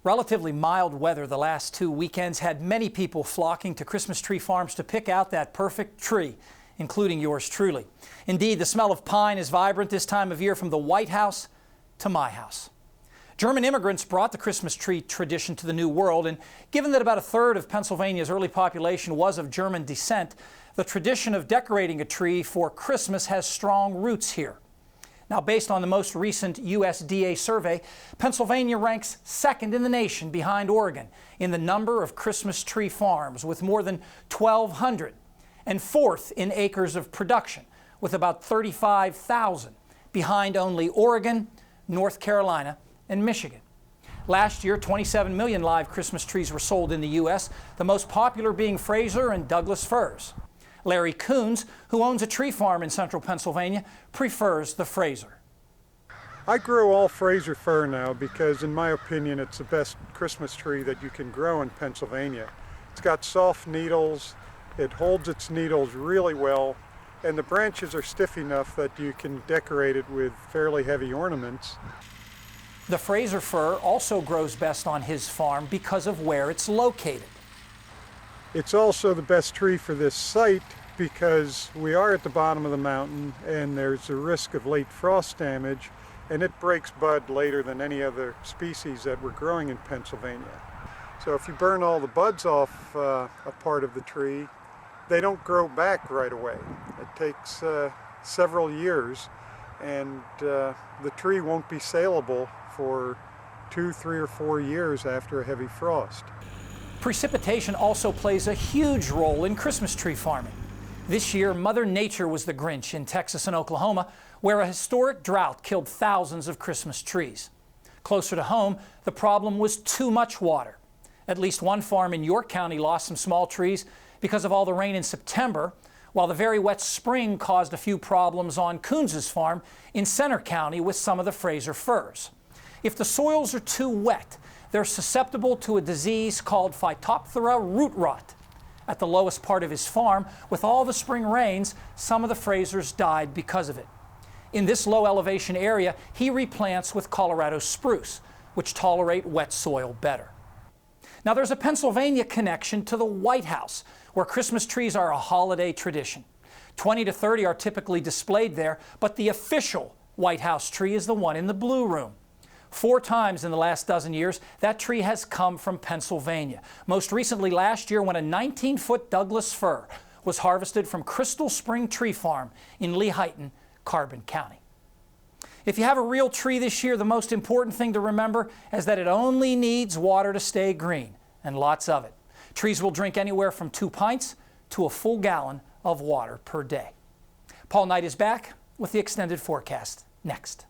Relatively mild weather the last 2 weekends had many people flocking to Christmas tree farms to pick out that perfect tree, including yours truly. Indeed, the smell of pine is vibrant this time of year from the White House to my house. German immigrants brought the Christmas tree tradition to the New World, and given that about a third of Pennsylvania's early population was of German descent, the tradition of decorating a tree for Christmas has strong roots here. Now, based on the most recent USDA survey, Pennsylvania ranks second in the nation behind Oregon in the number of Christmas tree farms with more than 1,200, and fourth in acres of production with about 35,000, behind only Oregon, North Carolina, and Michigan. Last year, 27 million live Christmas trees were sold in the U.S., the most popular being Fraser and Douglas firs. Larry Coons, who owns a tree farm in central Pennsylvania, prefers the Fraser. I grow all Fraser fir now because, in my opinion, it's the best Christmas tree that you can grow in Pennsylvania. It's got soft needles, it holds its needles really well, and the branches are stiff enough that you can decorate it with fairly heavy ornaments. The Fraser fir also grows best on his farm because of where it's located. It's also the best tree for this site because we are at the bottom of the mountain and there's a risk of late frost damage, and it breaks bud later than any other species that we're growing in Pennsylvania. So if you burn all the buds off a part of the tree, they don't grow back right away. It takes several years, and the tree won't be saleable for 2, 3, or 4 years after a heavy frost. Precipitation also plays a huge role in Christmas tree farming. This year, Mother Nature was the Grinch in Texas and Oklahoma, where a historic drought killed thousands of Christmas trees. Closer to home, the problem was too much water. At least one farm in York County lost some small trees because of all the rain in September, while the very wet spring caused a few problems on Coons's farm in Center County with some of the Fraser firs. If the soils are too wet, they're susceptible to a disease called Phytophthora root rot. At the lowest part of his farm, with all the spring rains, some of the Frasers died because of it. In this low elevation area, he replants with Colorado spruce, which tolerate wet soil better. Now, there's a Pennsylvania connection to the White House, where Christmas trees are a holiday tradition. 20 to 30 are typically displayed there, but the official White House tree is the one in the Blue Room. 4 times in the last dozen years, that tree has come from Pennsylvania. Most recently last year, when a 19-foot Douglas fir was harvested from Crystal Spring Tree Farm in Lehighton, Carbon County. If you have a real tree this year, the most important thing to remember is that it only needs water to stay green, and lots of it. Trees will drink anywhere from 2 pints to a full gallon of water per day. Paul Knight is back with the extended forecast next.